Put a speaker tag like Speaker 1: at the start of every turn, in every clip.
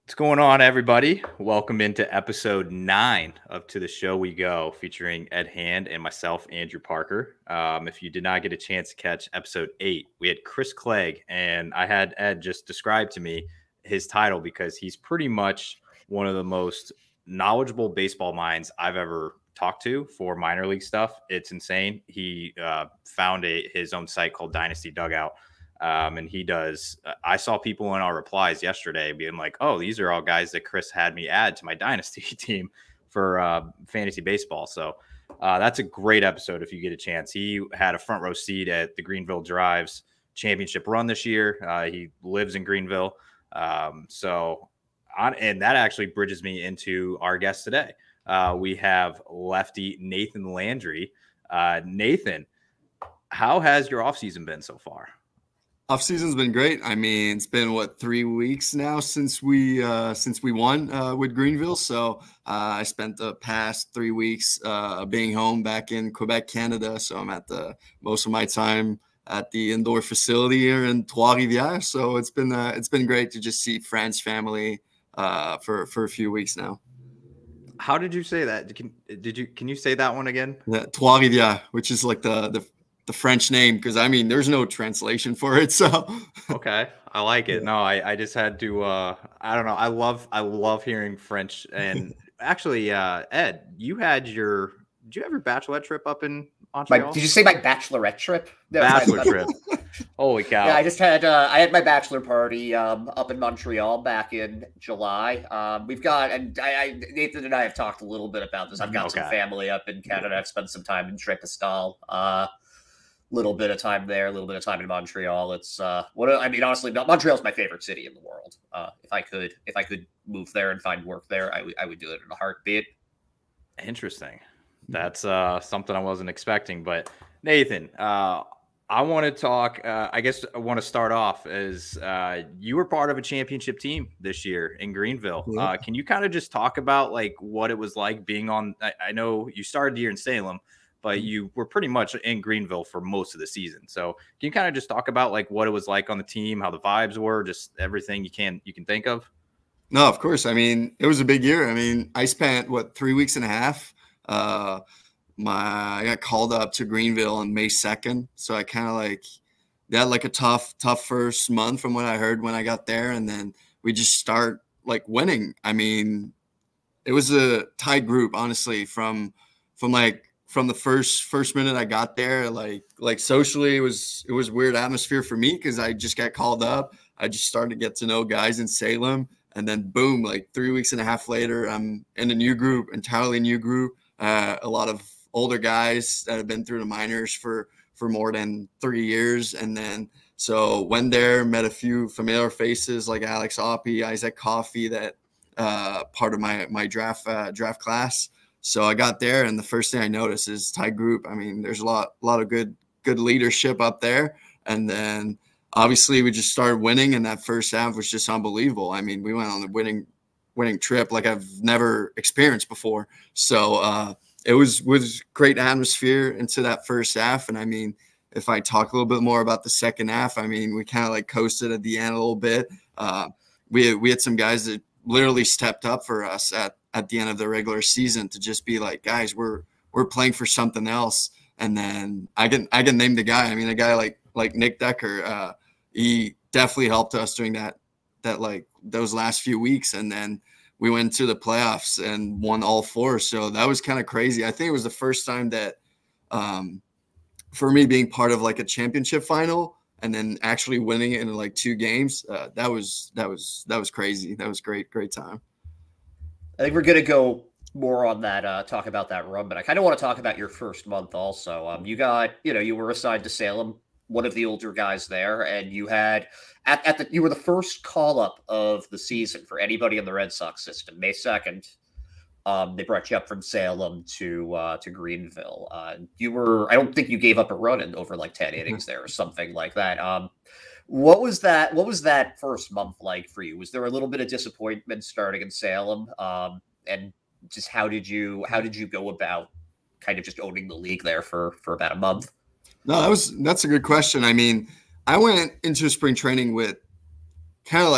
Speaker 1: What's going on, everybody? Welcome into episode 9 of To the Show We Go, featuring Ed Hand and myself, Andrew Parker. If you did not get a chance to catch episode 8, we had Chris Clegg, and I had Ed just describe to me his title because he's pretty much one of the most knowledgeable baseball minds I've ever talked to for minor league stuff. It's insane. He found his own site called Dynasty Dugout. And he does. I saw people in our replies yesterday being like, "Oh, these are all guys that Chris had me add to my dynasty team for fantasy baseball." So that's a great episode if you get a chance. He had a front row seat at the Greenville Drive's championship run this year. He lives in Greenville, and that actually bridges me into our guest today. We have lefty Nathan Landry. Nathan, how has your offseason been so far?
Speaker 2: Off-season's been great. I mean, it's been 3 weeks now since we won with Greenville. So I spent the past 3 weeks being home back in Quebec, Canada. So I'm at most of my time at the indoor facility here in Trois-Rivières. So it's been great to just see friends, family for a few weeks now.
Speaker 1: How did you say that? Can you say that one again?
Speaker 2: Yeah, Trois-Rivières, which is like the French name, because I mean there's no translation for it. So
Speaker 1: okay, I like it. No, I just had to I don't know. I love hearing French. And actually, Ed, did you have your bachelorette trip up in Montreal?
Speaker 3: Did you say my bachelorette trip?
Speaker 1: Bachelor trip. Holy cow.
Speaker 3: Yeah, I had my bachelor party up in Montreal back in July. We've got, and Nathan and I have talked a little bit about this. I've got some family up in Canada. I've spent some time in Trépastal. Little bit of time there, a little bit of time in Montreal. It's honestly, Montreal's my favorite city in the world. If I could move there and find work there, I would do it in a heartbeat.
Speaker 1: Interesting. That's something I wasn't expecting. But Nathan, I want to talk. I guess I want to start off as you were part of a championship team this year in Greenville. Yeah. Can you kind of just talk about like what it was like being on? I know you started the year in Salem, but you were pretty much in Greenville for most of the season. So can you kind of just talk about like what it was like on the team, how the vibes were, just everything you can think of?
Speaker 2: No, of course. I mean, it was a big year. I mean, I spent 3 weeks and a half. I got called up to Greenville on May 2nd. So I kind of had a tough first month from what I heard when I got there. And then we just start winning. I mean, it was a tight group, honestly, from the first minute I got there. Like socially, it was weird atmosphere for me because I just got called up. I just started to get to know guys in Salem, and then boom, 3 weeks and a half later, I'm in a new group, entirely new group. A lot of older guys that have been through the minors for more than 3 years, and then so went there, met a few familiar faces like Alex Oppie, Isaac Coffey, that part of my draft class. So I got there, and the first thing I noticed is tight group. I mean, there's a lot of good leadership up there. And then obviously we just started winning, and that first half was just unbelievable. I mean, we went on a winning trip like I've never experienced before. So it was great atmosphere into that first half. And I mean, if I talk a little bit more about the second half, I mean, we kind of coasted at the end a little bit. We had some guys that literally stepped up for us at the end of the regular season to just be like, guys, we're playing for something else. And then I can name the guy. I mean, a guy like Nick Decker, he definitely helped us during those last few weeks. And then we went to the playoffs and won all 4. So that was kind of crazy. I think it was the first time that for me being part of a championship final and then actually winning it in 2 games, that was crazy. That was great time.
Speaker 3: I think we're going to go more on that, talk about that run, but I kind of want to talk about your first month also. You were assigned to Salem, one of the older guys there, and you had you were the first call up of the season for anybody in the Red Sox system. May 2nd, they brought you up from Salem to Greenville. I don't think you gave up a run in over 10 innings there or something like that. What was that first month like for you? Was there a little bit of disappointment starting in Salem? And just how did you go about kind of just owning the league there for about a month?
Speaker 2: No, that's a good question. I mean, I went into spring training with kind of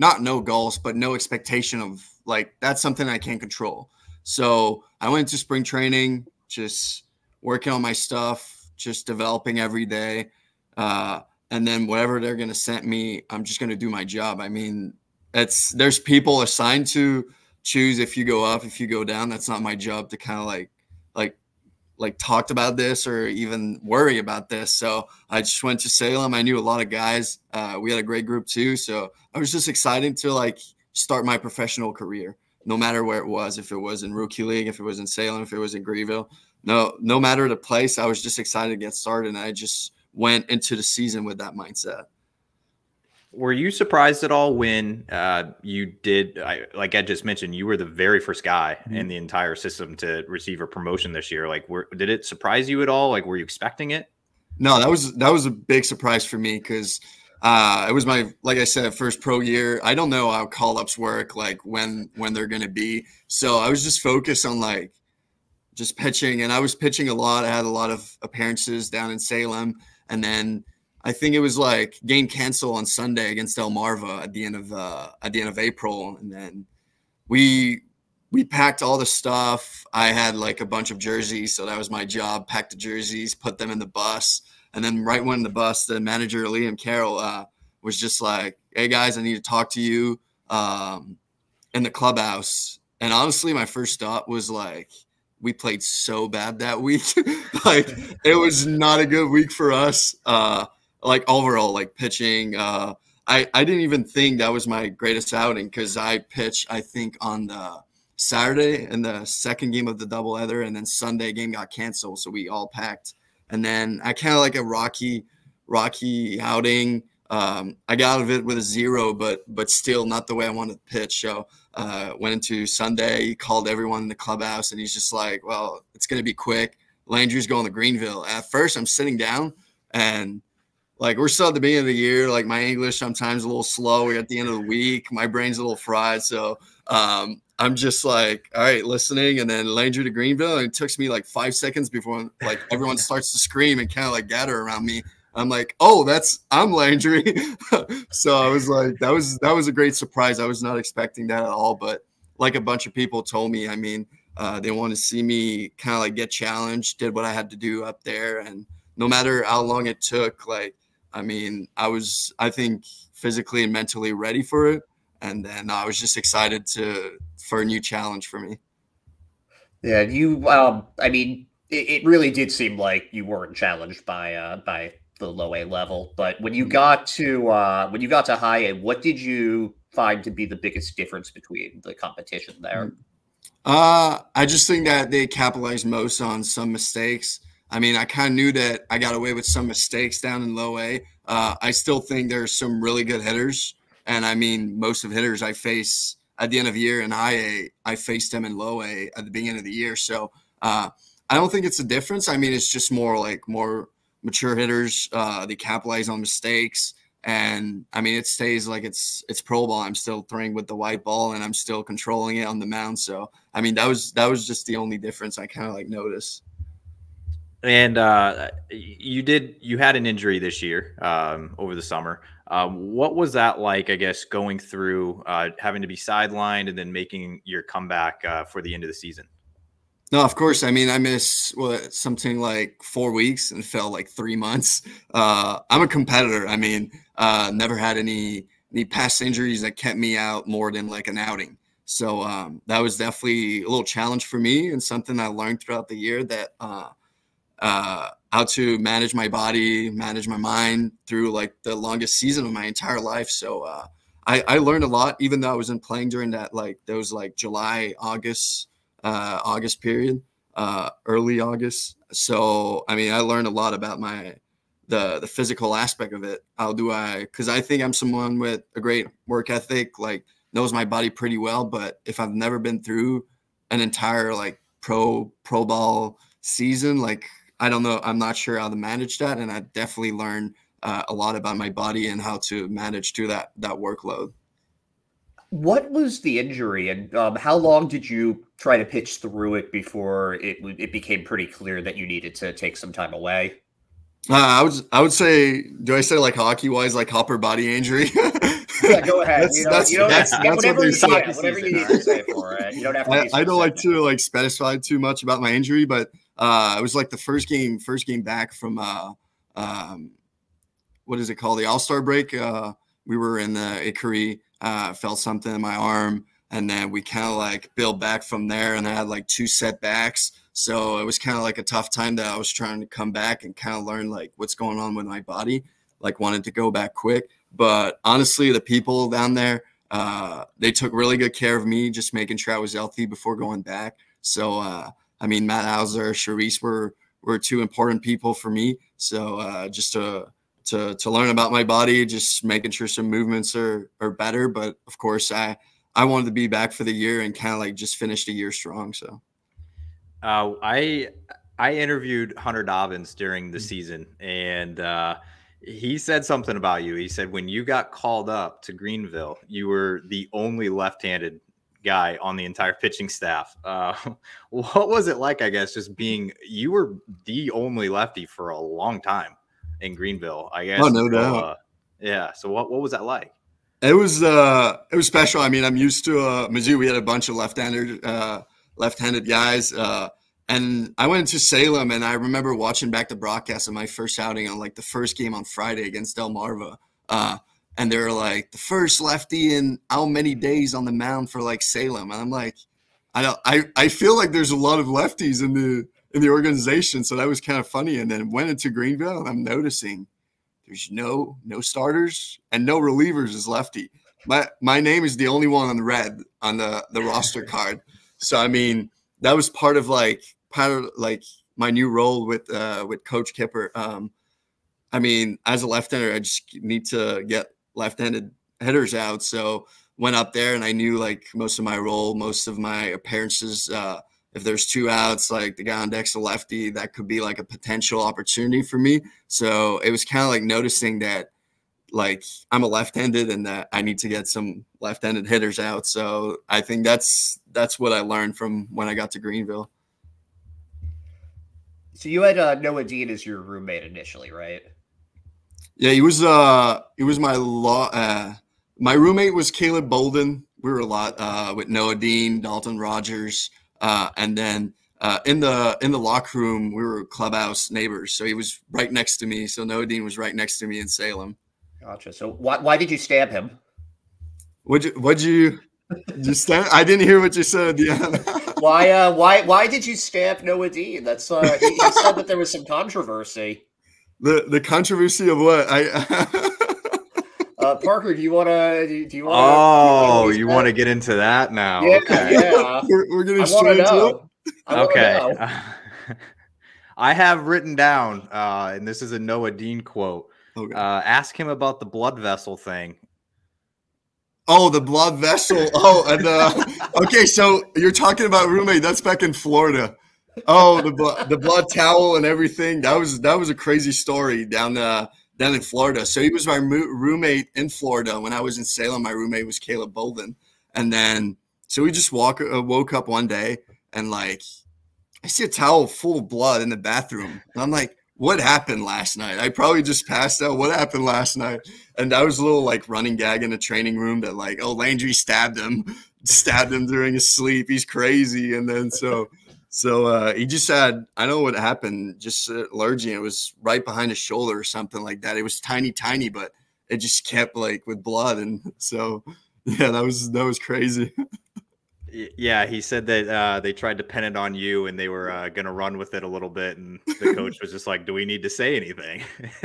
Speaker 2: not no goals, but no expectation of like, that's something I can't control. So I went to spring training, just working on my stuff, just developing every day. And then whatever they're going to send me, I'm just going to do my job. I mean, there's people assigned to choose if you go up, if you go down. That's not my job to kind of like talked about this or even worry about this. So I just went to Salem. I knew a lot of guys. We had a great group too. So I was just excited to like start my professional career, no matter where it was, if it was in Rookie League, if it was in Salem, if it was in Greenville, no matter the place, I was just excited to get started. And I just went into the season with that mindset.
Speaker 1: Were you surprised at all when you did, like I just mentioned, you were the very first guy in the entire system to receive a promotion this year? Like, did it surprise you at all? Like, were you expecting it?
Speaker 2: No, that was a big surprise for me because it was my, like I said, first pro year. I don't know how call-ups work, like when they're going to be. So I was just focused on like just pitching, and I was pitching a lot. I had a lot of appearances down in Salem, and then I think it was like game cancel on Sunday against Delmarva at the end of April, and then we packed all the stuff. I had like a bunch of jerseys, so that was my job: pack the jerseys, put them in the bus, and then right when the bus, the manager Liam Carroll was just like, "Hey guys, I need to talk to you in the clubhouse." And honestly, my first thought was like, we played so bad that week, like it was not a good week for us. Like overall, like pitching, I didn't even think that was my greatest outing because I pitched, I think, on the Saturday in the second game of the doubleheader, and then Sunday game got canceled, so we all packed. And then I kind of like a rocky outing. I got out of it with a 0, but still not the way I wanted to pitch. So went into Sunday, he called everyone in the clubhouse, and he's just like, "Well, it's going to be quick. Landry's going to Greenville." At first, I'm sitting down, and like we're still at the beginning of the year. Like my English sometimes a little slow. We're at the end of the week. My brain's a little fried. So I'm just like, all right, listening. And then Landry to Greenville. And it took me like 5 seconds before like everyone starts to scream and kind of like gather around me. I'm like, oh, I'm Landry. So I was like, that was a great surprise. I was not expecting that at all. But like a bunch of people told me, I mean, they want to see me kind of like get challenged, did what I had to do up there. And no matter how long it took, like, I mean, I think physically and mentally ready for it. And then I was just excited for a new challenge for me.
Speaker 3: Yeah, I mean, it really did seem like you weren't challenged by the low A level. But when you got to high A, what did you find to be the biggest difference between the competition there?
Speaker 2: I just think that they capitalized most on some mistakes. I mean, I kind of knew that I got away with some mistakes down in low A. I still think there's some really good hitters. And I mean, most of hitters I face at the end of the year in high A, I faced them in low A at the beginning of the year. So I don't think it's a difference. I mean, it's just more mature hitters. They capitalize on mistakes. And I mean, it stays like it's pro ball. I'm still throwing with the white ball and I'm still controlling it on the mound. So, I mean, that was just the only difference I kind of like noticed.
Speaker 1: And you had an injury this year over the summer. What was that like, I guess, going through having to be sidelined and then making your comeback for the end of the season?
Speaker 2: No, of course. I mean, I missed something like 4 weeks and felt like 3 months. I'm a competitor. I mean, never had any past injuries that kept me out more than like an outing. So that was definitely a little challenge for me and something I learned throughout the year that how to manage my body, manage my mind through like the longest season of my entire life. So I learned a lot, even though I wasn't playing during that, like those like July, August period, early August. So, I mean, I learned a lot about the physical aspect of it. Cause I think I'm someone with a great work ethic, like knows my body pretty well. But if I've never been through an entire like pro ball season, like, I don't know. I'm not sure how to manage that. And I definitely learned a lot about my body and how to manage through that workload.
Speaker 3: What was the injury and how long did you try to pitch through it before it became pretty clear that you needed to take some time away?
Speaker 2: I would say, do I say like hockey wise, like upper body injury?
Speaker 3: Yeah, go ahead.
Speaker 2: That's
Speaker 3: whatever you
Speaker 1: soccer
Speaker 3: need, whatever you
Speaker 1: season,
Speaker 3: need to say for it. You don't have to be
Speaker 2: I don't like
Speaker 3: specific.
Speaker 2: to like specify too much about my injury, but it was like the first game back from what is it called? The All-Star break. We were in the Ikari, felt something in my arm, and then we kind of like built back from there, and I had like 2 setbacks. So it was kind of like a tough time that I was trying to come back and kind of learn like what's going on with my body, like wanted to go back quick. But honestly, the people down there, they took really good care of me, just making sure I was healthy before going back. So, I mean, Matt Hauser, Charisse were 2 important people for me. So just to learn about my body, just making sure some movements are better. But of course, I wanted to be back for the year and kind of like just finish the year strong. So
Speaker 1: I interviewed Hunter Dobbins during the season, and he said something about you. He said when you got called up to Greenville, you were the only left-handed guy on the entire pitching staff. What was it like, I guess, just being you were the only lefty for a long time in Greenville, I guess.
Speaker 2: Oh, no doubt.
Speaker 1: Yeah. So what was that like?
Speaker 2: It was special. I mean, I'm used to Mizzou. We had a bunch of left-handed guys. And I went to Salem, and I remember watching back the broadcast of my first outing on like the first game on Friday against Delmarva. And they were like the first lefty in how many days on the mound for like Salem. And I'm like, I feel like there's a lot of lefties in the organization. So that was kind of funny. And then went into Greenville, and I'm noticing there's no starters and no relievers as lefty. My name is the only one on red on the roster card. So I mean, that was part of my new role with Coach Kipper. I mean, as a left-hander, I just need to get left-handed hitters out. So went up there, and I knew like most of my role, most of my appearances. If there's 2 outs, like the guy on deck's a lefty, that could be like a potential opportunity for me. So it was kind of like noticing that like I'm a left-handed and that I need to get some left-handed hitters out. So I think that's what I learned from when I got to Greenville.
Speaker 3: So you had Noah Dean as your roommate initially, right?
Speaker 2: Yeah, he was my my roommate was Caleb Bolden. We were a lot with Noah Dean, Dalton Rogers, and then in the locker room we were clubhouse neighbors. So he was right next to me. So Noah Dean was right next to me in Salem.
Speaker 3: Gotcha. So why did you stab him?
Speaker 2: What'd you stab? I didn't hear what you said. Yeah.
Speaker 3: Why did you stab Noah Dean? That's he said that there was some controversy.
Speaker 2: The controversy of what?
Speaker 3: Parker, do you want to?
Speaker 1: You want to get into that now?
Speaker 3: Yeah,
Speaker 1: okay.
Speaker 3: Yeah.
Speaker 2: We're getting straight into it.
Speaker 1: Okay. I have written down, and this is a Noah Dean quote. Okay. Ask him about the blood vessel thing.
Speaker 2: Oh, the blood vessel. Oh, and okay, so you're talking about roommate. That's back in Florida. Oh, the blood towel and everything. That was a crazy story down in Florida. So he was my roommate in Florida. When I was in Salem, my roommate was Caleb Bolden. And then so we just woke up one day, and like I see a towel full of blood in the bathroom, and I'm like, what happened last night? I probably just passed out. What happened last night? And that was a little like running gag in the training room that like, oh, Landry stabbed him during his sleep. He's crazy. And then so he just had, I don't know what happened, just allergy. It was right behind his shoulder or something like that. It was tiny, but it just kept like with blood. And so, yeah, that was crazy.
Speaker 1: Yeah, he said that they tried to pin it on you, and they were going to run with it a little bit, and the coach was just like, do we need to say anything?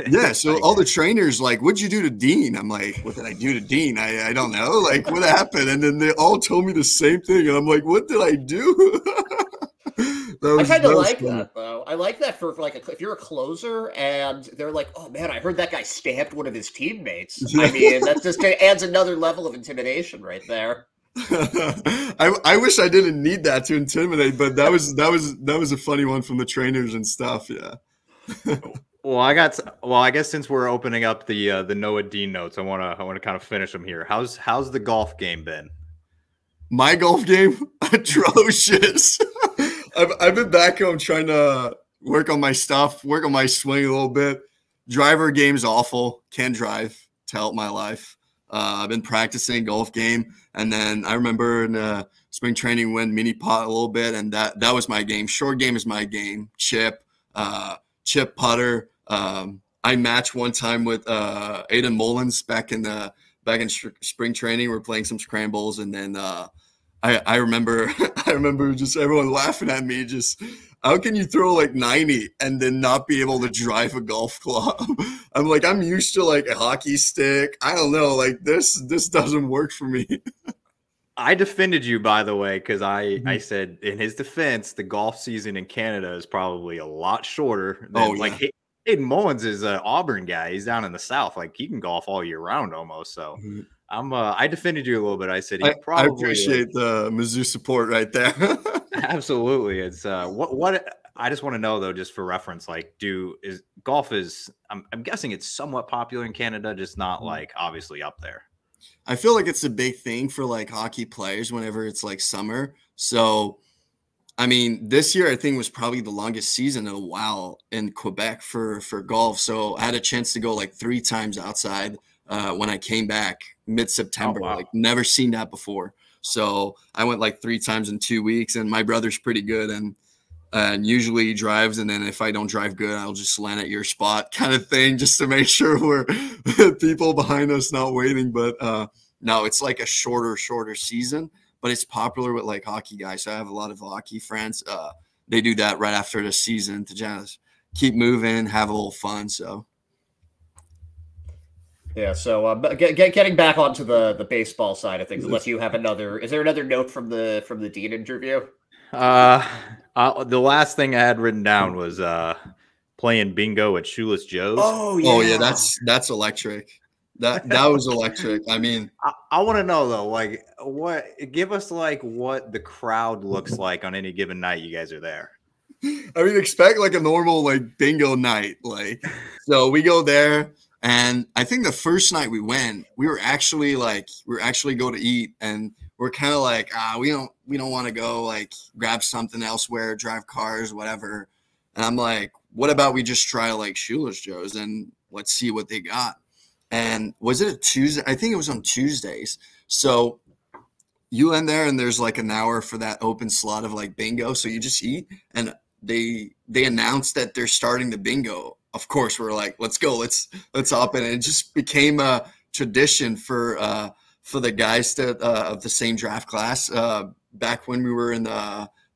Speaker 2: Yeah, so like, all the trainers like, what'd you do to Dean? I'm like, what did I do to Dean? I don't know. Like, what happened? And then they all told me the same thing, and I'm like, what did I do?
Speaker 3: I kind of like that, though. I like that for like if you're a closer and they're like, oh, man, I heard that guy stabbed one of his teammates. I mean, that just adds another level of intimidation right there.
Speaker 2: I wish I didn't need that to intimidate, but that was a funny one from the trainers and stuff. Yeah.
Speaker 1: Well, I guess since we're opening up the Noah Dean notes, I want to kind of finish them here. How's the golf game been?
Speaker 2: My golf game, atrocious. I've been back home trying to work on my stuff, work on my swing a little bit. Driver game's awful. Can't drive to help my life. I've been practicing golf game. And then I remember in spring training went mini pot a little bit, and that was my game. Short game is my game. Chip putter. I matched one time with Aiden Mullins back in spring training. We're playing some scrambles, and then I remember just everyone laughing at me. Just how can you throw like 90 and then not be able to drive a golf club? I'm like, I'm used to like a hockey stick. I don't know, like this doesn't work for me.
Speaker 1: I defended you, by the way, because I said in his defense, the golf season in Canada is probably a lot shorter than like Hayden Mullins is an Auburn guy. He's down in the South. Like he can golf all year round almost. So I defended you a little bit. I said
Speaker 2: I appreciate the Mizzou support right there.
Speaker 1: Absolutely. It's what I just want to know though, just for reference, like golf is I'm guessing it's somewhat popular in Canada, just not like obviously up there.
Speaker 2: I feel like it's a big thing for like hockey players whenever it's like summer. So, I mean, this year I think was probably the longest season in a while in Quebec for golf. So I had a chance to go like 3 times outside when I came back mid-September. Oh, wow. Like never seen that before. So I went like 3 times in 2 weeks, and my brother's pretty good and usually he drives, and then if I don't drive good, I'll just land at your spot kind of thing, just to make sure we're people behind us not waiting. But no, it's like a shorter season, but it's popular with like hockey guys. So I have a lot of hockey friends. They do that right after the season to just keep moving, have a little fun. So
Speaker 3: yeah. So getting back onto the baseball side of things, unless you have is there another note from the Dean interview?
Speaker 1: The last thing I had written down was playing bingo at Shoeless Joe's.
Speaker 3: Oh yeah,
Speaker 2: that's electric. That was electric. I mean,
Speaker 1: I want to know though, like give us like what the crowd looks like on any given night you guys are there.
Speaker 2: I mean, expect like a normal like bingo night. Like, so we go there, and I think the first night we went, we were actually go to eat, and we're kind of like, we don't want to go like grab something elsewhere, drive cars, whatever. And I'm like, what about we just try like Shoeless Joe's and let's see what they got. And was it a Tuesday? I think it was on Tuesdays. So you in there and there's like an hour for that open slot of like bingo. So you just eat, and they announced that they're starting the bingo. Of course, we're like, let's go, let's hop in. And it just became a tradition for the guys that of the same draft class. Back when we were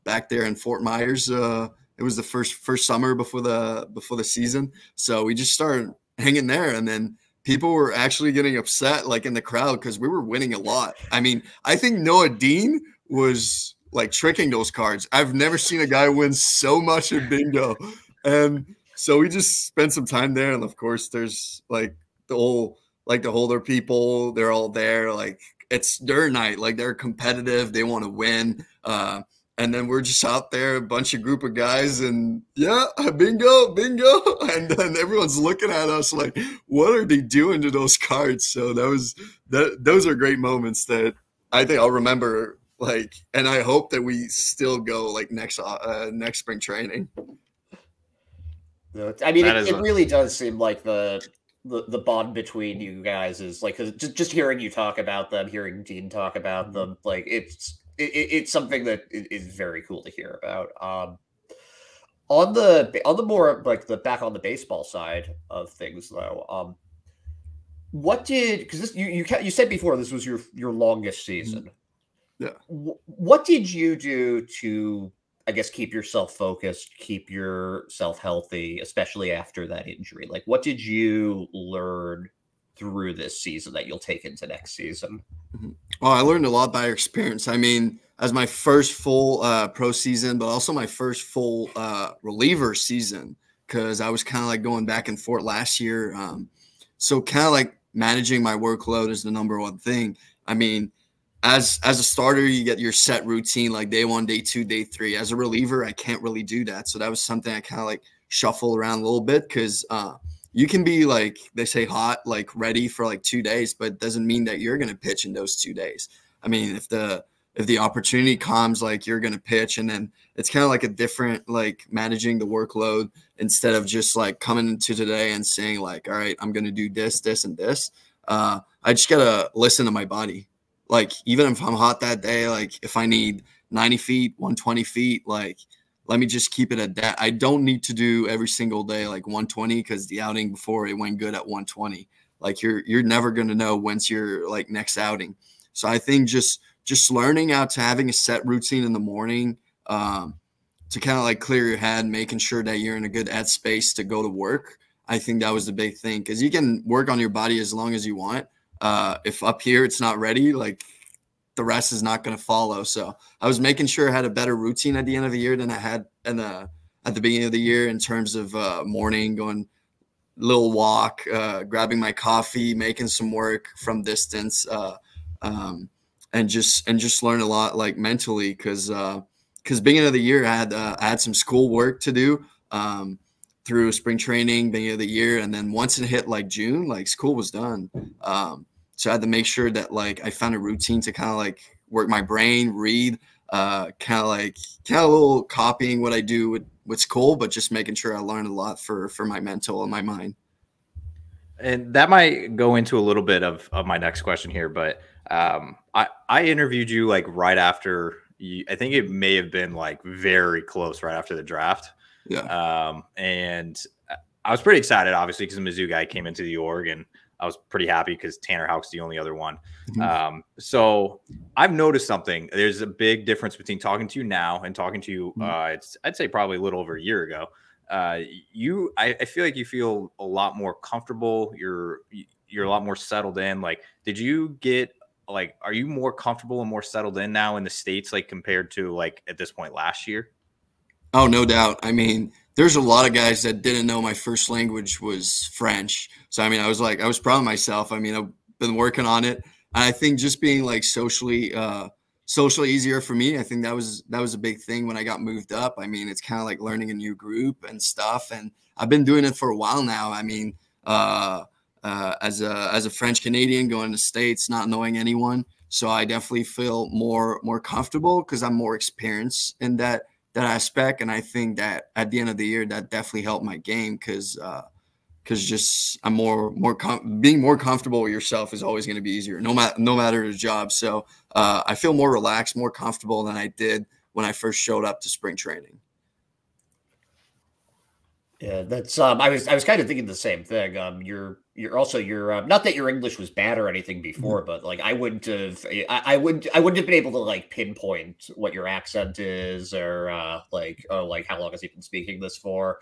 Speaker 2: back there in Fort Myers, it was the first summer before the season. So we just started hanging there, and then people were actually getting upset like in the crowd because we were winning a lot. I mean, I think Noah Dean was like tricking those cards. I've never seen a guy win so much in bingo. And so we just spent some time there, and of course there's like the older people, they're all there. Like it's their night, like they're competitive, they want to win. And then we're just out there, a bunch of group of guys, and yeah, bingo. And then everyone's looking at us like, what are they doing to those cards? So those are great moments that I think I'll remember, like, and I hope that we still go like next spring training.
Speaker 3: I mean, it really does seem like the bond between you guys is like, cause just hearing you talk about them, hearing Dean talk about them, like it's something that is very cool to hear about. On the more like the back on the baseball side of things though, because you said before this was your longest season.
Speaker 2: Yeah.
Speaker 3: What did you do to, I guess, keep yourself focused, keep yourself healthy, especially after that injury? Like, what did you learn through this season that you'll take into next season?
Speaker 2: Well, I learned a lot by experience. I mean, as my first full pro season, but also my first full reliever season, because I was kind of like going back and forth last year. So kind of like managing my workload is the number one thing. I mean, as a starter, you get your set routine, like day 1, day 2, day 3. As a reliever, I can't really do that. So that was something I kind of like shuffle around a little bit, because you can be like, they say hot, like ready for like 2 days, but it doesn't mean that you're going to pitch in those 2 days. I mean, if the opportunity comes, like you're going to pitch, and then it's kind of like a different, like managing the workload instead of just like coming into today and saying like, all right, I'm going to do this, this, and this. I just gotta listen to my body. Like, even if I'm hot that day, like if I need 90 feet, 120 feet, like let me just keep it at that. I don't need to do every single day like 120 because the outing before it went good at 120. Like you're never gonna know when's your like next outing. So I think just learning out to having a set routine in the morning, to kind of like clear your head, making sure that you're in a good headspace to go to work. I think that was the big thing, because you can work on your body as long as you want. If up here it's not ready, like the rest is not going to follow. So I was making sure I had a better routine at the end of the year than I had at the beginning of the year, in terms of morning, going little walk, grabbing my coffee, making some work from distance, and just learn a lot like mentally, because beginning of the year I had some school work to do through spring training, beginning of the year, and then once it hit like June, like school was done. So I had to make sure that like I found a routine to kind of like work my brain, read, kind of a little copying what I do with school, but just making sure I learned a lot for my mental and my mind.
Speaker 1: And that might go into a little bit of my next question here, but I interviewed you like right after I think it may have been like very close right after the draft.
Speaker 2: Yeah.
Speaker 1: And I was pretty excited, obviously, because the Mizzou guy came into the org, and I was pretty happy because Tanner Houck's the only other one.
Speaker 2: Mm-hmm.
Speaker 1: So I've noticed something. There's a big difference between talking to you now and talking to you, I'd say probably a little over a year ago. I feel like you feel a lot more comfortable. You're a lot more settled in. Like, did you get like, are you more comfortable and more settled in now in the States, like compared to like at this point last year?
Speaker 2: Oh, no doubt. I mean, there's a lot of guys that didn't know my first language was French. So, I mean, I was proud of myself. I mean, I've been working on it. And I think just being like socially easier for me, I think that was a big thing when I got moved up. I mean, it's kind of like learning a new group and stuff. And I've been doing it for a while now. I mean, as a French Canadian going to States, not knowing anyone. So I definitely feel more comfortable because I'm more experienced in that aspect. And I think that at the end of the year, that definitely helped my game, because just I'm being more comfortable with yourself is always going to be easier, no matter the job. So I feel more relaxed, more comfortable than I did when I first showed up to spring training.
Speaker 3: Yeah, that's I was kind of thinking the same thing. You're also not that your English was bad or anything before, but like I wouldn't have been able to like pinpoint what your accent is, or like how long has he been speaking this for?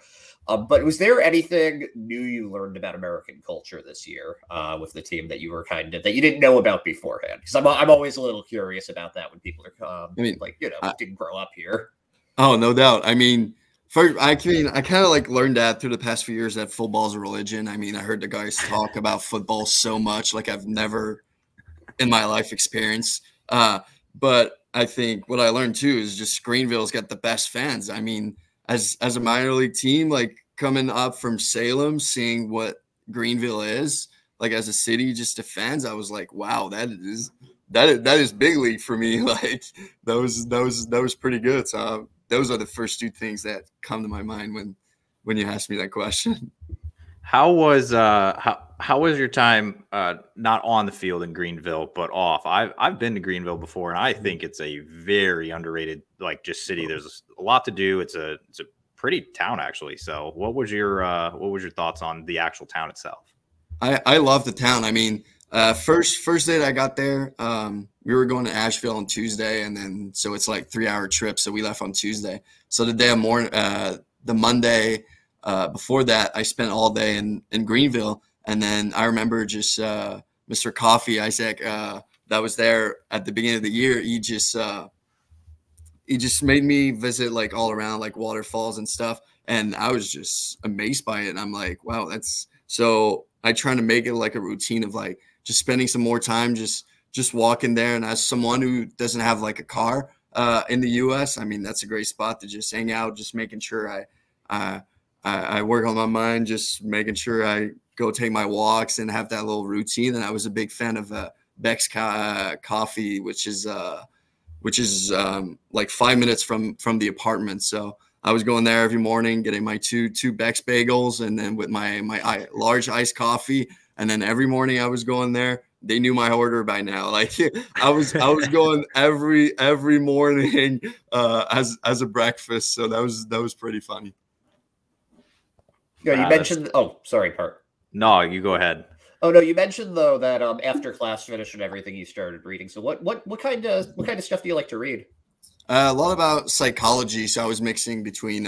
Speaker 3: But was there anything new you learned about American culture this year with the team that you didn't know about beforehand? Because I'm always a little curious about that when people are didn't grow up here.
Speaker 2: Oh, no doubt. I mean, I kind of like learned that through the past few years that football's a religion. I mean, I heard the guys talk about football so much, like I've never in my life experienced. But I think what I learned too is just Greenville's got the best fans. I mean, as a minor league team, like coming up from Salem, seeing what Greenville is like as a city, just to fans, I was like, wow, that is big league for me. Like that was pretty good. So those are the first two things that come to my mind when you ask me that question.
Speaker 1: How was your time not on the field in Greenville but off? I've been to Greenville before, and I think it's a very underrated like just city. There's a lot to do. It's a pretty town actually. So what was your thoughts on the actual town itself?
Speaker 2: I love the town. I mean, first day that I got there, we were going to Asheville on Tuesday, and then so it's like 3-hour trip. So we left on Tuesday. So the Monday before that, I spent all day in Greenville, and then I remember just Mr. Coffee Isaac that was there at the beginning of the year. He just made me visit like all around like waterfalls and stuff, and I was just amazed by it. And I'm like, wow, so I try to make it like a routine of like just spending some more time just walking there. And as someone who doesn't have like a car in the US, I mean, that's a great spot to just hang out, just making sure I work on my mind, just making sure I go take my walks and have that little routine. And I was a big fan of Beck's Coffee, which is like 5 minutes from the apartment. So I was going there every morning, getting my two Beck's bagels, and then with my large iced coffee, And then every morning I was going there. They knew my order by now. Like I was going every morning as a breakfast. So that was pretty funny.
Speaker 3: Yeah, you mentioned. Oh, sorry, Part.
Speaker 1: No, you go ahead.
Speaker 3: Oh no, you mentioned though that after class finished and everything, you started reading. So what kind of stuff do you like to read?
Speaker 2: A lot about psychology. So I was mixing between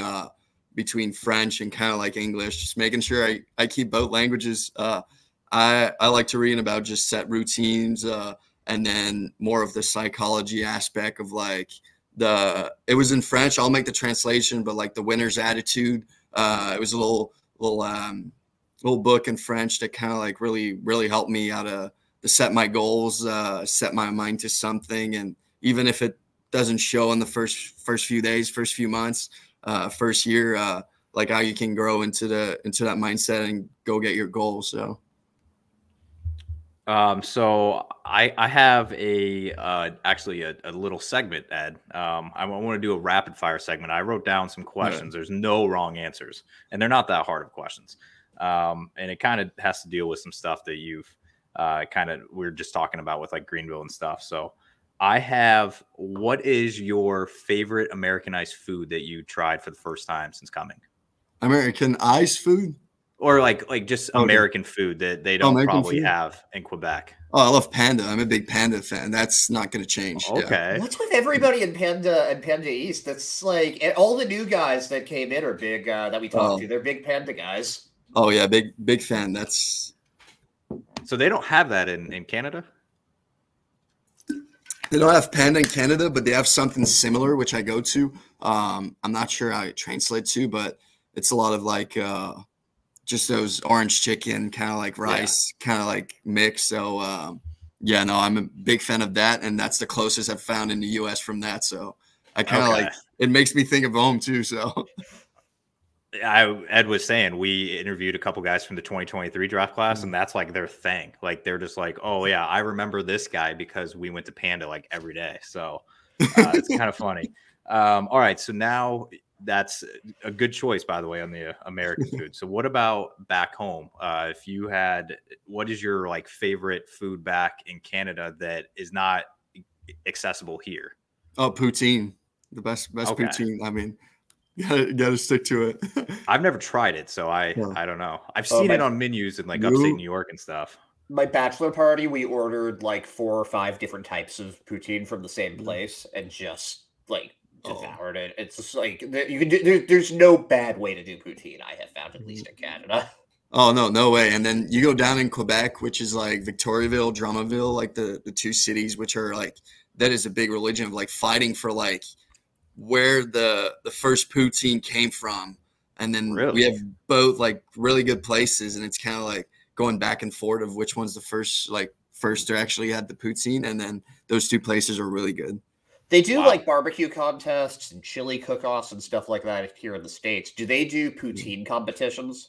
Speaker 2: French and kind of like English, just making sure I keep both languages. I like to read about just set routines, and then more of the psychology aspect of like it was in French. I'll make the translation, but like the winner's attitude. It was a little book in French that kind of like really helped me out to set my goals, set my mind to something, and even if it doesn't show in the first few days, first few months, first year, like how you can grow into that mindset and go get your goals.
Speaker 1: So I have actually a little segment, Ed. I want to do a rapid fire segment. I wrote down some questions. There's no wrong answers, and they're not that hard of questions. And it kind of has to deal with some stuff that you've we were just talking about with like Greenville and stuff. So what is your favorite Americanized food that you tried for the first time since coming?
Speaker 2: Americanized food?
Speaker 1: Or like just American food that they don't probably have in Quebec.
Speaker 2: Oh, I love Panda. I'm a big Panda fan. That's not going to change.
Speaker 1: Okay.
Speaker 3: What's with everybody in Panda East? That's like all the new guys that came in are big that we talked to. They're big Panda guys.
Speaker 2: Oh yeah, big fan.
Speaker 1: So they don't have that in Canada?
Speaker 2: They don't have Panda in Canada, but they have something similar, which I go to. I'm not sure how it translates to, but it's a lot of like just those orange chicken, kind of like rice, kind of like mix. So yeah, no, I'm a big fan of that, and that's the closest I've found in the US from that. So I kind of like it makes me think of home too. So
Speaker 1: Ed was saying we interviewed a couple guys from the 2023 draft class, and that's like their thing. Like they're just like, oh yeah, I remember this guy because we went to Panda like every day. So it's kind of funny. All right, so now that's a good choice, by the way, on the American food. So what about back home? What is your like favorite food back in Canada that is not accessible here?
Speaker 2: Oh, poutine, the best poutine. I mean, you gotta stick to it.
Speaker 1: I've never tried it, so I don't know. I've seen it on menus in like upstate New York and stuff.
Speaker 3: My bachelor party, we ordered like 4 or 5 different types of poutine from the same place, and just like devoured it. It's just like there's no bad way to do poutine, I have found, at least in Canada.
Speaker 2: Oh no way. And then you go down in Quebec, which is like Victoriaville, Drummondville, like the two cities which are like, that is a big religion of like fighting for like where the first poutine came from. And then we have both like really good places, and it's kind of like going back and forth of which one's the first to actually had the poutine, and then those two places are really good.
Speaker 3: They do like barbecue contests and chili cook-offs and stuff like that here in the States. Do they do poutine competitions?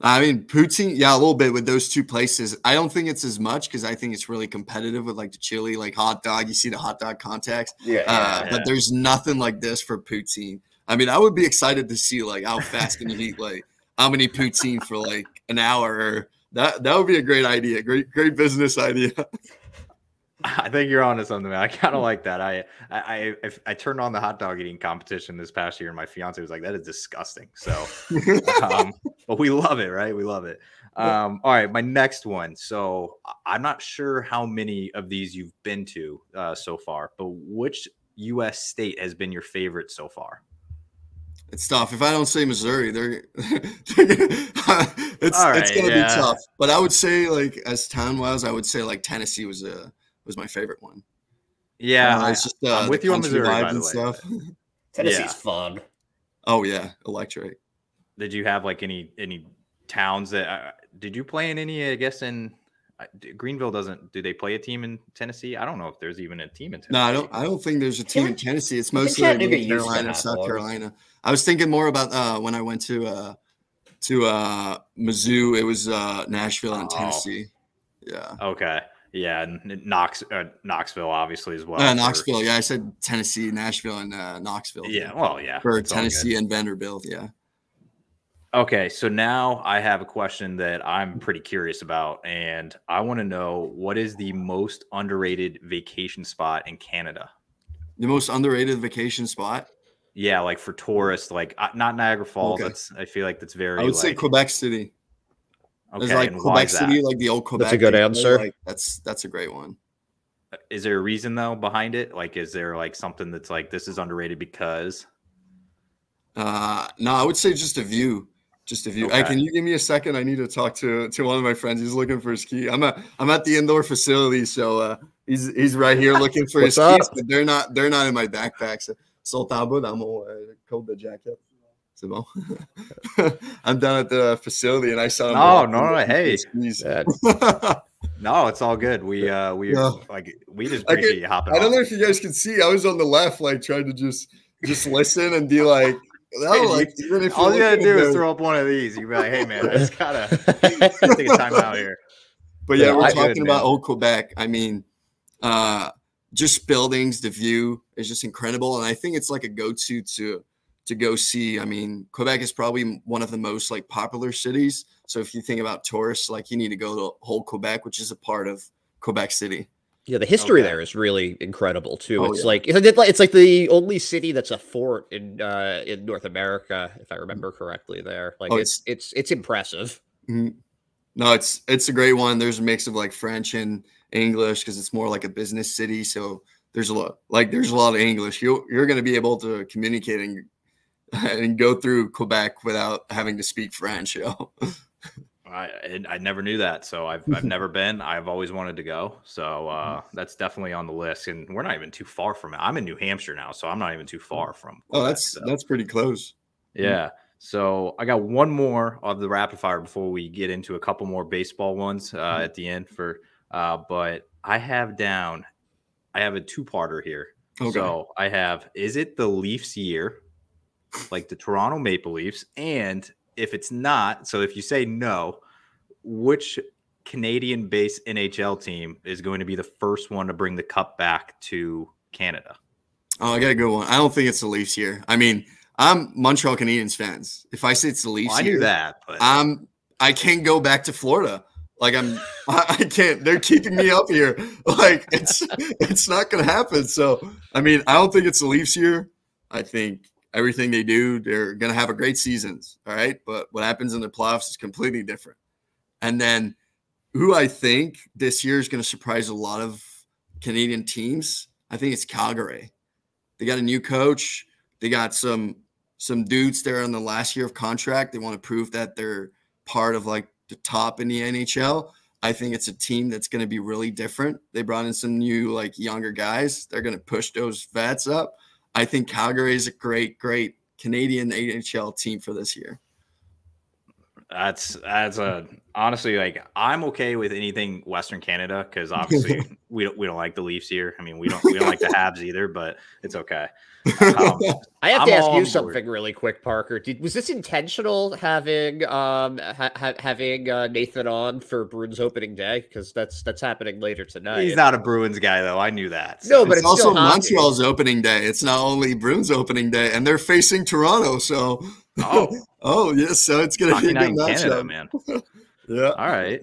Speaker 2: I mean, poutine, yeah, a little bit with those two places. I don't think it's as much because I think it's really competitive with like the chili, like hot dog. You see the hot dog contest. But there's nothing like this for poutine. I mean, I would be excited to see like how fast can you eat like how many poutine for like an hour. That would be a great idea. Great business idea.
Speaker 1: I think you're onto something, man. I kind of like that. I turned on the hot dog eating competition this past year, and my fiance was like, "That is disgusting." So, but we love it, right? We love it. All right, my next one. So I'm not sure how many of these you've been to so far, but which U.S. state has been your favorite so far?
Speaker 2: It's tough. If I don't say Missouri, it's gonna be tough. But I would say, like, as town-wise, I would say like Tennessee was my favorite one.
Speaker 1: Yeah,
Speaker 2: it's just
Speaker 1: I'm with you on Missouri, by the way.
Speaker 2: Stuff.
Speaker 3: Tennessee's fun.
Speaker 2: Oh yeah, electric.
Speaker 1: Did you have like any towns that? Did you play in any? I guess in Greenville doesn't. Do they play a team in Tennessee? I don't know if there's even a team in Tennessee.
Speaker 2: No, I don't think there's a team in Tennessee. It's mostly like North Carolina, South Carolina. I was thinking more about when I went to Mizzou. It was Nashville and Tennessee. Yeah.
Speaker 1: Okay. Yeah, and Knoxville obviously as well.
Speaker 2: Knoxville. Yeah, I said Tennessee, Nashville, and Knoxville.
Speaker 1: Yeah. Well, yeah.
Speaker 2: For Tennessee and Vanderbilt. Yeah.
Speaker 1: Okay, so now I have a question that I'm pretty curious about, and I want to know, what is the most underrated vacation spot in Canada?
Speaker 2: The most underrated vacation spot?
Speaker 1: Yeah, like for tourists, like not Niagara Falls.
Speaker 2: Okay.
Speaker 1: I feel like that's
Speaker 2: I
Speaker 1: very
Speaker 2: would say
Speaker 1: like
Speaker 2: Quebec City. There's
Speaker 1: okay.
Speaker 2: like
Speaker 1: And why
Speaker 2: Quebec
Speaker 1: is that?
Speaker 2: City, like the old Quebec.
Speaker 3: That's a good answer.
Speaker 2: Like that's a great one.
Speaker 1: Is there a reason though behind it? Like, is there like something that's like this is underrated because?
Speaker 2: No, I would say just a view. Just a view.
Speaker 1: Okay.
Speaker 2: Hey, can you give me a second? I need to talk to one of my friends. He's looking for his key. I'm at the indoor facility, so he's right here looking for his
Speaker 3: What's
Speaker 2: keys,
Speaker 3: up?
Speaker 2: but they're not in my backpack. So soltabo dans mon code de jacket. C'est bon. I'm down at the facility and I saw him.
Speaker 1: No, hey.
Speaker 3: Yeah.
Speaker 1: No, it's all good. We like we just appreciate you hopping
Speaker 2: I don't
Speaker 1: on.
Speaker 2: know if you guys can see. I was on the left, like trying to just listen and be like, no, like even if
Speaker 1: All you gotta do is
Speaker 2: there.
Speaker 1: throw up one of these. You be like, hey man, I just gotta take a time out here.
Speaker 2: But yeah,
Speaker 3: Yeah,
Speaker 2: we're
Speaker 3: I-
Speaker 2: talking
Speaker 1: Good,
Speaker 2: about
Speaker 1: man.
Speaker 2: old Quebec. I mean, just buildings, the view is just incredible, and I think it's like a go-to to go see. I mean, Quebec is probably one of the most like popular cities. So if you think about tourists, like you need to go to whole Quebec, which is a part of Quebec City.
Speaker 3: Yeah, the history
Speaker 1: Okay.
Speaker 3: there is really incredible too.
Speaker 2: Oh,
Speaker 3: It's
Speaker 2: yeah.
Speaker 3: like it's like the only city that's a fort in North America, if I remember correctly. There, like
Speaker 2: Oh,
Speaker 3: it's impressive.
Speaker 2: Mhm. No, it's a great one. There's a mix of like French and English because it's more like a business city. So there's a lot of English. You're going to be able to communicate and go through Quebec without having to speak French. You know?
Speaker 1: I never knew that, so I've never been. I've always wanted to go, so that's definitely on the list. And we're not even too far from it. I'm in New Hampshire now, so I'm not even too far from.
Speaker 2: Oh,
Speaker 1: Quebec, so.
Speaker 2: that's pretty close.
Speaker 1: Yeah. So I got one more of the rapid fire before we get into a couple more baseball ones at the end for. But I have a two-parter here.
Speaker 2: Okay.
Speaker 1: So I have, is it the Leafs year, like the Toronto Maple Leafs? And if it's not, so if you say no, which Canadian-based NHL team is going to be the first one to bring the cup back to Canada?
Speaker 2: Oh, I got a good one. I don't think it's the Leafs here. I mean, I'm Montreal Canadiens fans. If I say it's the Leafs,
Speaker 1: Well, I knew that, but
Speaker 2: I can't go back to Florida. Like I can't. They're keeping me up here. Like it's not gonna happen. So I mean, I don't think it's the Leafs here. I think everything they do, they're gonna have a great seasons. All right, but what happens in the playoffs is completely different. And then who I think this year is gonna surprise a lot of Canadian teams, I think it's Calgary. They got a new coach. They got some dudes there on the last year of contract. They want to prove that they're part of like the top in the NHL. I think it's a team that's going to be really different. They brought in some new like younger guys. They're going to push those vets up. I think Calgary is a great Canadian NHL team for this year.
Speaker 1: That's honestly, like, I'm okay with anything Western Canada because obviously we don't like the Leafs here. I mean, we don't like the Habs either, but it's okay.
Speaker 3: I have
Speaker 1: I'm
Speaker 3: to ask
Speaker 1: all
Speaker 3: you
Speaker 1: on
Speaker 3: something really quick, Parker. Was this intentional having having Nathan on for Bruins opening day? Because that's happening later tonight.
Speaker 1: He's not a Bruins guy though. I knew that.
Speaker 3: No, but
Speaker 2: It's
Speaker 3: it's
Speaker 2: also
Speaker 3: still hockey.
Speaker 2: Montreal's opening day. It's not only Bruins opening day, and they're facing Toronto. So,
Speaker 1: oh
Speaker 2: yes, so it's going to be
Speaker 1: Hockey
Speaker 2: a
Speaker 1: night
Speaker 2: good
Speaker 1: in Canada,
Speaker 2: matchup.
Speaker 1: man.
Speaker 2: Yeah.
Speaker 1: All right.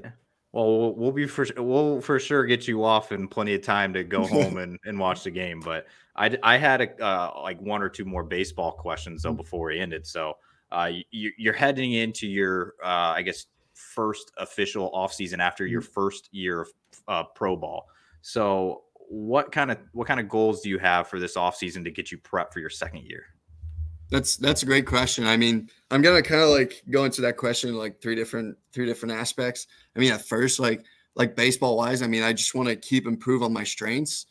Speaker 1: Well, we'll for sure get you off in plenty of time to go home and watch the game. But I had like one or two more baseball questions though before we ended. So you're heading into your I guess first official offseason after your first year of pro ball. So what kind of goals do you have for this offseason to get you prepped for your second year?
Speaker 2: That's a great question. I mean, I'm gonna kind of like go into that question like three different aspects. I mean, at first, like baseball wise, I mean, I just want to keep improve on my strengths.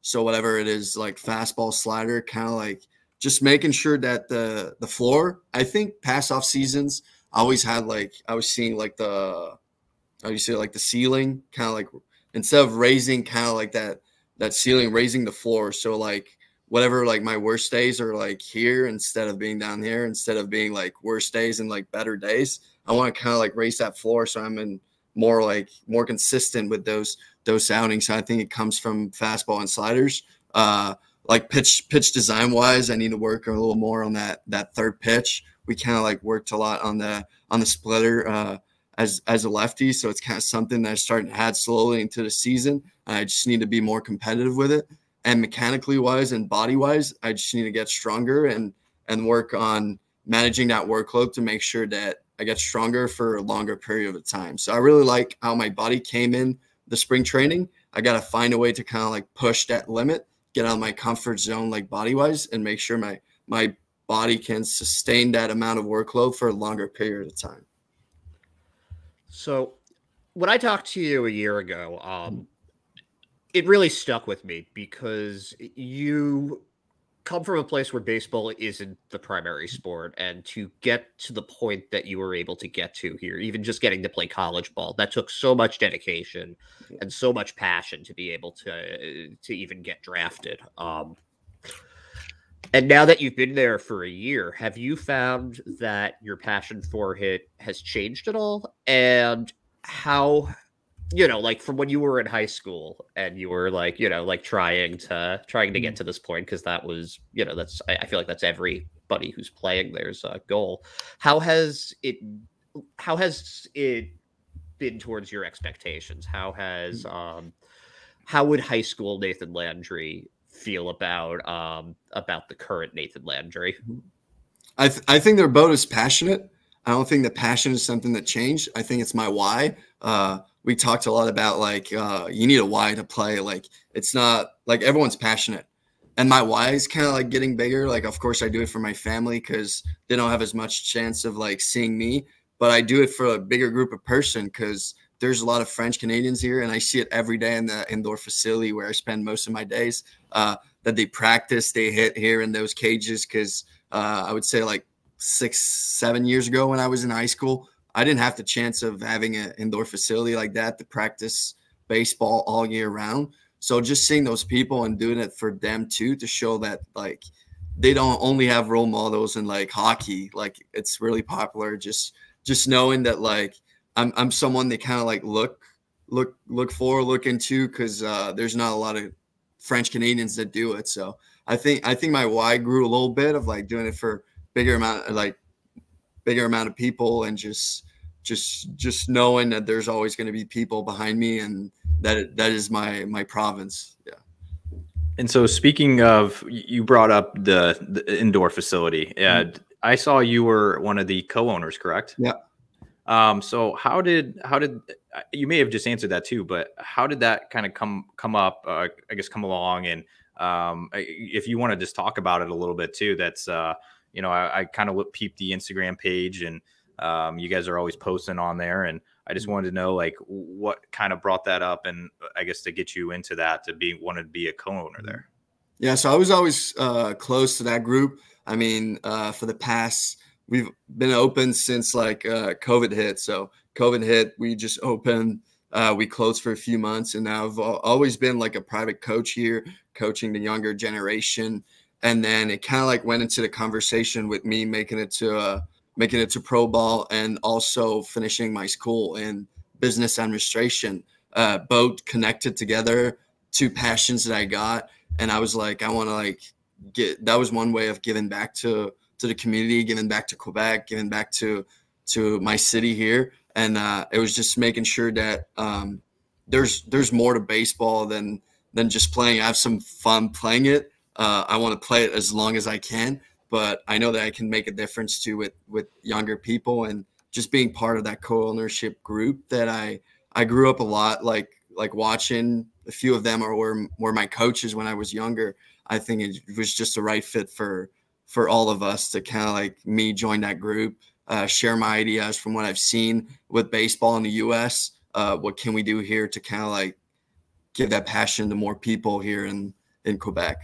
Speaker 2: So whatever it is, like fastball, slider, kind of like just making sure that the floor. I think past off seasons, I always had like I was seeing like the ceiling, kind of like instead of raising kind of like that ceiling, raising the floor. So like whatever, like my worst days are like here instead of being down here, instead of being like worst days and like better days. I want to kind of like raise that floor so I'm in more consistent with those soundings. So I think it comes from fastball and sliders. Like pitch design wise, I need to work a little more on that third pitch, we kind of like worked a lot on the splitter as a lefty. So it's kind of something that I started to add slowly into the season. I just need to be more competitive with it. And mechanically wise and body wise, I just need to get stronger and work on managing that workload to make sure that I get stronger for a longer period of time. So I really like how my body came in the spring training. I got to find a way to kind of like push that limit, get out of my comfort zone, like body wise, and make sure my body can sustain that amount of workload for a longer period of time.
Speaker 3: So when I talked to you a year ago, it really stuck with me because you come from a place where baseball isn't the primary sport, and to get to the point that you were able to get to here, even just getting to play college ball, that took so much dedication and so much passion to be able to even get drafted. And now that you've been there for a year, have you found that your passion for it has changed at all? And how, like from when you were in high school and you were like, like trying to get to this point, because that was, I feel like that's everybody who's playing there's a goal. How has it been towards your expectations? How would high school Nathan Landry feel about the current Nathan Landry?
Speaker 2: I think they're both as passionate. I don't think the passion is something that changed. I think it's my why. We talked a lot about like you need a why to play. Like it's not like everyone's passionate, and my why is kind of like getting bigger. Like of course I do it for my family because they don't have as much chance of like seeing me, but I do it for a bigger group of person because there's a lot of French Canadians here, and I see it every day in the indoor facility where I spend most of my days. That they practice, they hit here in those cages because I would say like 6-7 years ago when I was in high school, I didn't have the chance of having an indoor facility like that to practice baseball all year round. So just seeing those people and doing it for them too, to show that like they don't only have role models in like hockey, like it's really popular. Just knowing that like I'm someone they kind of like look into because there's not a lot of French Canadians that do it. So I think my why grew a little bit of like doing it for bigger amount of people, and just knowing that there's always going to be people behind me, and that is my province. Yeah.
Speaker 1: And so speaking of, you brought up the indoor facility. I saw you were one of the co-owners, correct?
Speaker 2: Yeah.
Speaker 1: So how did you may have just answered that too, but how did that kind of come up, I guess, come along? And if you want to just talk about it a little bit too, that's, I kind of peeped the Instagram page, and you guys are always posting on there. And I just wanted to know like what kind of brought that up, and I guess to get you into that, wanted to be a co-owner there.
Speaker 2: Yeah. So I was always close to that group. I mean, for the past, we've been open since like COVID hit. So COVID hit, we just opened, we closed for a few months, and now I've always been like a private coach here, coaching the younger generation. And then it kind of like went into the conversation with me making it to pro ball, and also finishing my school in business administration, both connected together, two passions that I got. And I was like, I want to like that was one way of giving back to the community, giving back to Quebec, giving back to my city here. And it was just making sure that there's more to baseball than just playing. I have some fun playing it. I want to play it as long as I can, but I know that I can make a difference too with younger people, and just being part of that co-ownership group that I grew up a lot, like watching. A few of them were my coaches when I was younger. I think it was just the right fit for all of us to kind of like me join that group, share my ideas from what I've seen with baseball in the U.S. What can we do here to kind of like give that passion to more people here in Quebec?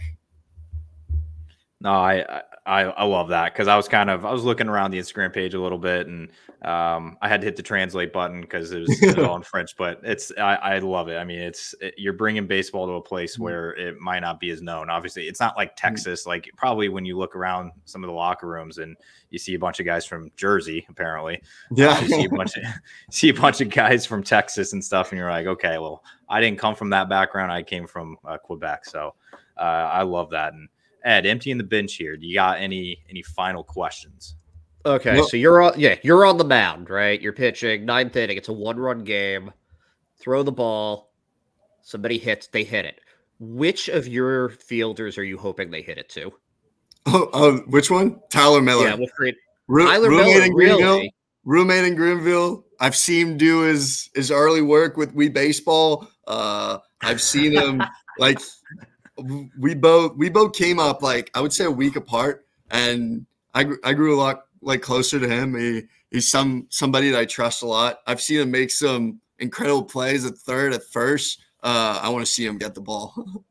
Speaker 1: No, I love that, because I was looking around the Instagram page a little bit, and I had to hit the translate button because it was all in French. But I love it. I mean, you're bringing baseball to a place where it might not be as known. Obviously, it's not like Texas. Like probably when you look around some of the locker rooms and you see a bunch of guys from Jersey, apparently,
Speaker 2: yeah,
Speaker 1: you see a bunch of guys from Texas and stuff, and you're like, okay, well, I didn't come from that background. I came from Quebec, so I love that. And Ed, emptying the bench here, do you got any final questions?
Speaker 3: Okay,
Speaker 2: Well,
Speaker 3: so you're on the mound, right? You're pitching ninth inning. It's a 1-run game. Throw the ball. Somebody hits. They hit it. Which of your fielders are you hoping they hit it to?
Speaker 2: which one? Tyler
Speaker 3: Yeah,
Speaker 2: Miller.
Speaker 3: with Green. Tyler
Speaker 2: Roommate
Speaker 3: Miller,
Speaker 2: in Greenville.
Speaker 3: really?
Speaker 2: Roommate in Greenville. I've seen him do his early work with Wii Baseball. I've seen him like we both came up like I would say a week apart, and I grew a lot like closer to him. He's somebody that I trust a lot. I've seen him make some incredible plays at third, at first. I want to see him get the ball.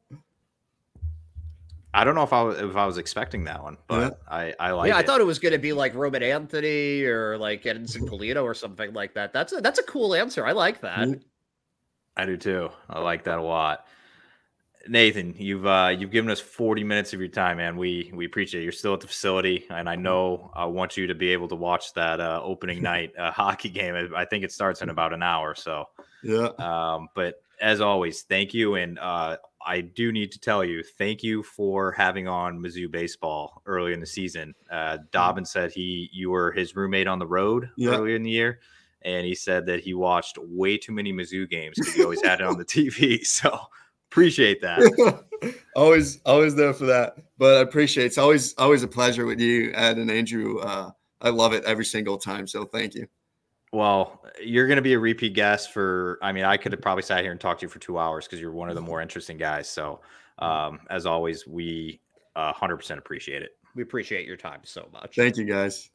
Speaker 1: I don't know if I was expecting that one, but yeah. I like.
Speaker 3: Yeah,
Speaker 1: it.
Speaker 3: I thought it was going to be like Roman Anthony or like Edinson Polito or something like that. That's a cool answer. I like that.
Speaker 1: I do too. I like that a lot. Nathan, you've given us 40 minutes of your time, man. We appreciate it. You're still at the facility, and I know I want you to be able to watch that opening night hockey game. I think it starts in about an hour. So
Speaker 2: yeah.
Speaker 1: But as always, thank you, and I do need to tell you, thank you for having on Mizzou baseball early in the season. Dobbin said you were his roommate on the road earlier in the year, and he said that he watched way too many Mizzou games because he always had it on the TV. So appreciate that.
Speaker 2: always there for that. But I appreciate it. It's always a pleasure with you, Ed and Andrew. I love it every single time. So thank you.
Speaker 1: Well, you're going to be a repeat guest I could have probably sat here and talked to you for 2 hours because you're one of the more interesting guys. So as always, we 100% appreciate it.
Speaker 3: We appreciate your time so much.
Speaker 2: Thank you, guys.